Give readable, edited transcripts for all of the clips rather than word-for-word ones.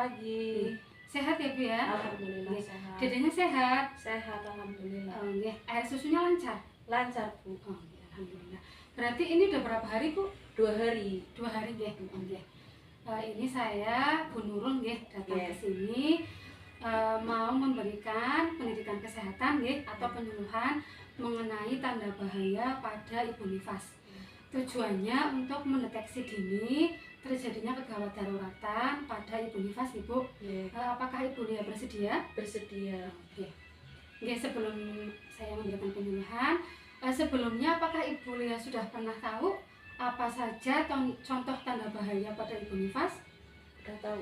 pagi. Sehat ya Bu ya? Alhamdulillah sehat. Dedenya sehat? Sehat alhamdulillah. Oh, nggih. Air susunya lancar? Lancar Bu. Oh, nggih, alhamdulillah. Berarti ini udah berapa hari Bu? 2 hari. 2 hari nggih. Oh, nggih. Ini saya Bu Nurul nggih datang ke sini mau memberikan pendidikan kesehatan nggih atau penyuluhan mengenai tanda bahaya pada ibu nifas. Tujuannya untuk mendeteksi dini terjadinya kegawat daruratan pada ibu nifas, Ibu. Apakah Ibu Lia bersedia? Bersedia. Oke. Oke, sebelum saya memberikan penyuluhan, sebelumnya apakah Ibu Lia sudah pernah tahu apa saja contoh tanda bahaya pada ibu nifas? Udah tahu.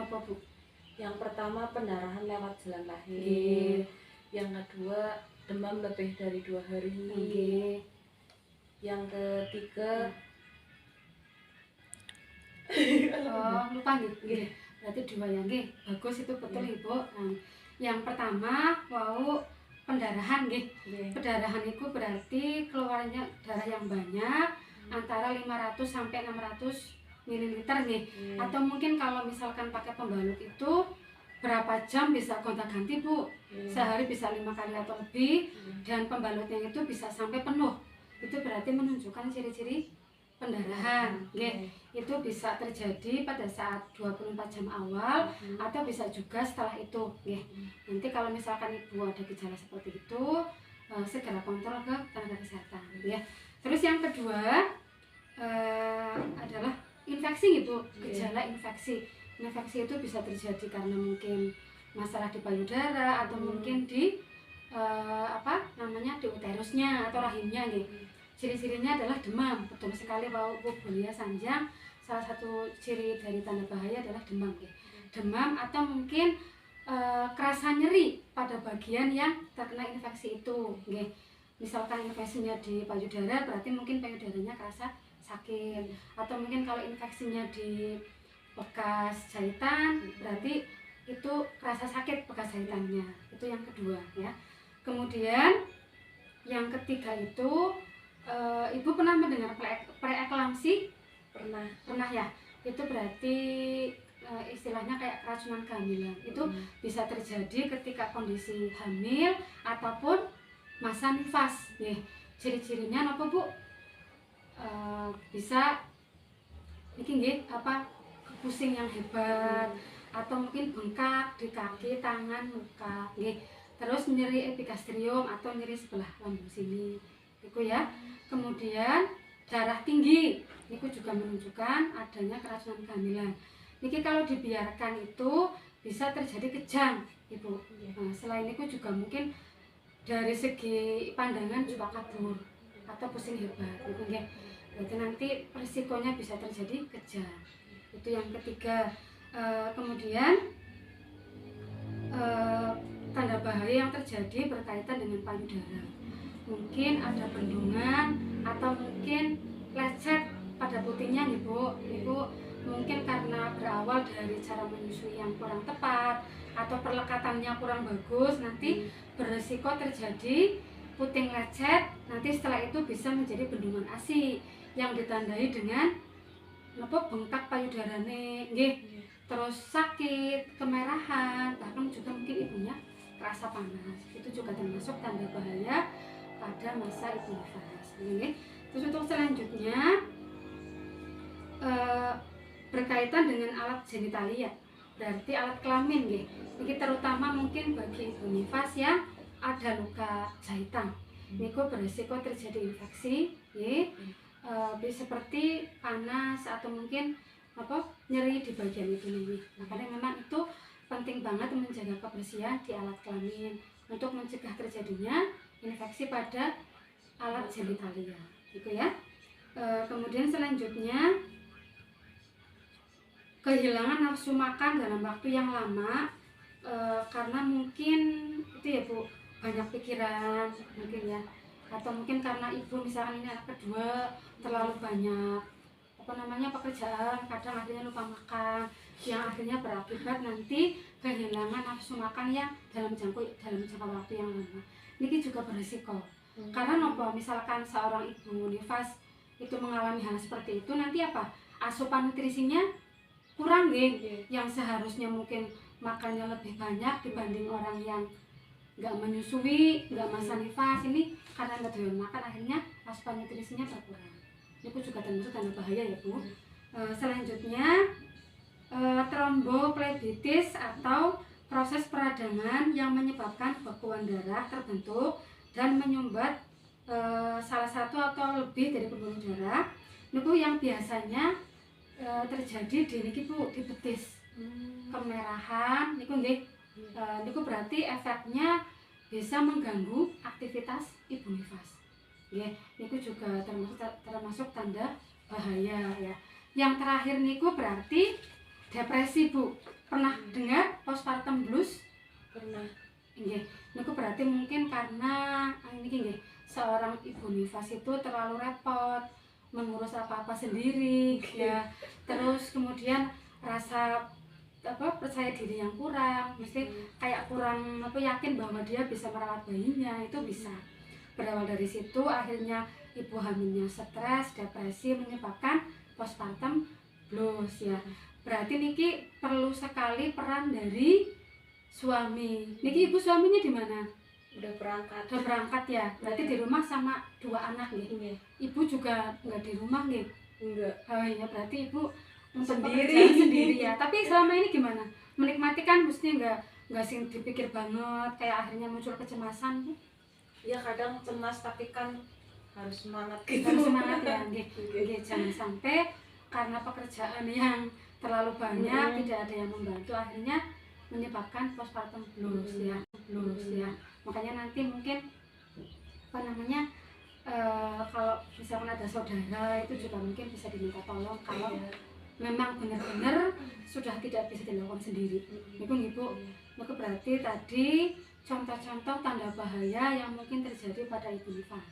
Apa Bu? Yang pertama pendarahan lewat jalan lahir. Yang kedua demam lebih dari 2 hari. Yang ketiga lupa nggih. Berarti 2 ya nggih. Bagus itu betul Ibu. Nah, yang pertama mau pendarahan nggih. Pendarahan itu berarti keluarnya darah yang banyak antara 500 sampai 600 ml nih. Atau mungkin kalau misalkan pakai pembalut itu berapa jam bisa gonta-ganti Bu. Sehari bisa 5 kali atau lebih dan pembalutnya itu bisa sampai penuh. Itu berarti menunjukkan ciri-ciri pendarahan. Itu bisa terjadi pada saat 24 jam awal atau bisa juga setelah itu. Nanti kalau misalkan Ibu ada gejala seperti itu, segera kontrol ke tenaga kesehatan. Terus yang kedua adalah infeksi Ibu. Gejala infeksi. Infeksi itu bisa terjadi karena mungkin masalah di payudara atau mungkin di di uterusnya atau rahimnya Ciri-cirinya adalah demam. Betul sekali Bu Lia Sanjang. Salah satu ciri dari tanda bahaya adalah demam Demam atau mungkin kerasa nyeri pada bagian yang terkena infeksi itu Misalkan infeksinya di payudara, berarti mungkin payudaranya kerasa sakit. Atau mungkin kalau infeksinya di bekas jahitan, berarti itu kerasa sakit bekas jahitannya. Itu yang kedua ya. Kemudian yang ketiga itu Ibu pernah mendengar preeklamsi? Pernah ya. Itu berarti istilahnya kayak keracunan kehamilan. Itu bisa terjadi ketika kondisi hamil ataupun masa nifas. Ciri-cirinya apa Bu? Bisa pusing yang hebat atau mungkin bengkak di kaki, tangan, muka. Terus nyeri epigastrium atau nyeri sebelah lambung sini. Itu ya. Kemudian darah tinggi. Itu juga menunjukkan adanya keracunan kehamilan. Niki kalau dibiarkan itu bisa terjadi kejang, Ibu. Nah, selain itu juga mungkin dari segi pandangan juga kabur atau pusing hebat. Berarti nanti risikonya bisa terjadi kejang. Itu yang ketiga. Kemudian tanda bahaya yang terjadi berkaitan dengan payudara. Mungkin ada bendungan atau mungkin lecet pada putihnya Bu. Ibu mungkin karena berawal dari cara menyusui yang kurang tepat atau perlekatannya kurang bagus, nanti beresiko terjadi puting lecet. Nanti setelah itu bisa menjadi bendungan ASI yang ditandai dengan bengkak payudarane, terus sakit, kemerahan, bahkan juga mungkin ibunya terasa panas. Itu juga termasuk tanda bahaya pada masa ibu nifas. Terus untuk selanjutnya berkaitan dengan alat genitalia, berarti alat kelamin Ini terutama mungkin bagi ibu nifas yang ada luka jahitan. Niku berisiko terjadi infeksi, seperti panas atau mungkin nyeri di bagian itu nih. Makanya memang itu penting banget menjaga kebersihan di alat kelamin untuk mencegah terjadinya infeksi pada alat genitalia, gitu ya. Kemudian selanjutnya kehilangan nafsu makan dalam waktu yang lama karena mungkin itu ya Bu, banyak pikiran mungkin ya, atau mungkin karena ibu misalkan ini anak kedua terlalu banyak pekerjaan, kadang akhirnya lupa makan, yang akhirnya berakibat nanti kehilangan nafsu makan yang dalam jangka waktu yang lama. Ini juga berisiko. Karena misalkan seorang ibu nifas itu mengalami hal seperti itu, nanti asupan nutrisinya kurang nggih, Nggih. yang seharusnya mungkin makannya lebih banyak dibanding orang yang nggak menyusui, nggak masa nifas, ini karena nggak doyan makan akhirnya asupan nutrisinya berkurang. Itu juga termasuk tanda bahaya ya Bu. Selanjutnya tromboflebitis atau proses peradangan yang menyebabkan bekuan darah terbentuk dan menyumbat salah satu atau lebih dari pembuluh darah. Niku yang biasanya terjadi di niki Bu, di betis. Kemerahan niku nggih. Niku berarti efeknya bisa mengganggu aktivitas ibu nifas. Nggih, niku juga termasuk tanda bahaya ya. Yang terakhir niku berarti depresi Bu. Pernah dengar postpartum blues? Pernah. Nggih, niku berarti mungkin karena niki nggih, seorang ibu nifas itu terlalu repot mengurus apa-apa sendiri ya. Terus kemudian rasa percaya diri yang kurang, mesti kayak kurang yakin bahwa dia bisa merawat bayinya, itu bisa berawal dari situ. Akhirnya ibu hamilnya stres, depresi, menyebabkan postpartum blues ya. Berarti niki perlu sekali peran dari suami. Niki ibu suaminya di mana? Udah berangkat. Udah berangkat ya. Berarti di rumah sama 2 anak nih. Nggih. Ibu juga nggak di rumah nih. Enggak. Oh iya, berarti ibu Sendiri. sendiri ya. Tapi selama ini gimana? Menikmati kan mestinya nggak sing dipikir banget, kayak akhirnya muncul kecemasan. Ya kadang cemas tapi kan harus semangat gitu. Harus semangat ya, nggih. Nggih, jangan sampai karena pekerjaan yang terlalu banyak tidak ada yang membantu akhirnya menyebabkan postpartum blues ya. Makanya nanti mungkin kalau misalkan ada saudara itu juga mungkin bisa diminta tolong kalau memang benar-benar sudah tidak bisa dilakukan sendiri. Niku nggih Bu. Niku berarti tadi contoh-contoh tanda bahaya yang mungkin terjadi pada ibu nifas.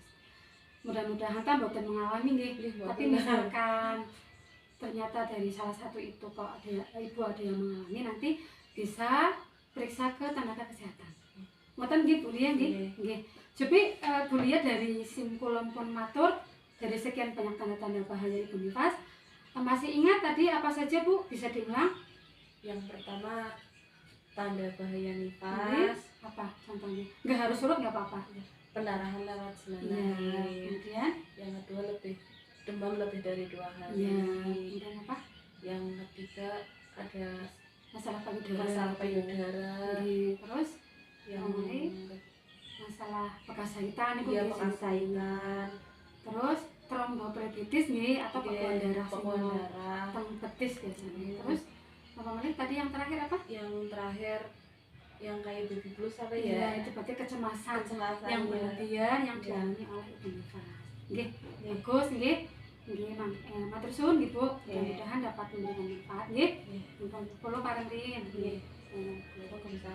Mudah-mudahan ta mboten mengalami nggih. Tapi misalkan ternyata dari salah satu itu kok ibu ada yang mengalami, nanti bisa periksa ke tenaga kesehatan. Ngoten nggih Bu Lia nggih. Nggih. Jadi Bu Lia dari simpulum pun matur dari sekian banyak tanda-tanda bahaya ibu nifas. Masih ingat tadi apa saja Bu? Bisa diulang? Yang pertama tanda bahaya nifas. Apa contohnya? Nggak harus surut, nggak apa-apa. Pendarahan lewat selang Ya, lahir. kemudian Yang kedua demam lebih dari 2 hari. ya, kemudian apa? Yang ketiga ada Masalah payudara. masalah payudara. Terus Yang masalah bekas jahitan itu dia nggih, bekas saingan. Terus tromboflebitis nih atau bekuan darah Bekuan darah. teng betis biasanya. Terus apa lagi tadi yang terakhir apa? Yang terakhir yang kayak baby blues apa Ya, ya? itu berarti kecemasan Kecemasan yang ya. berlebihan yang dialami oleh ibu nifas. Nggih, bagus nggih. Nggih, matur suwun nggih Bu. Mudah-mudahan dapat memberikan manfaat nggih. Mumpun kula pareng rin. Nggih. Waalaikumsalam.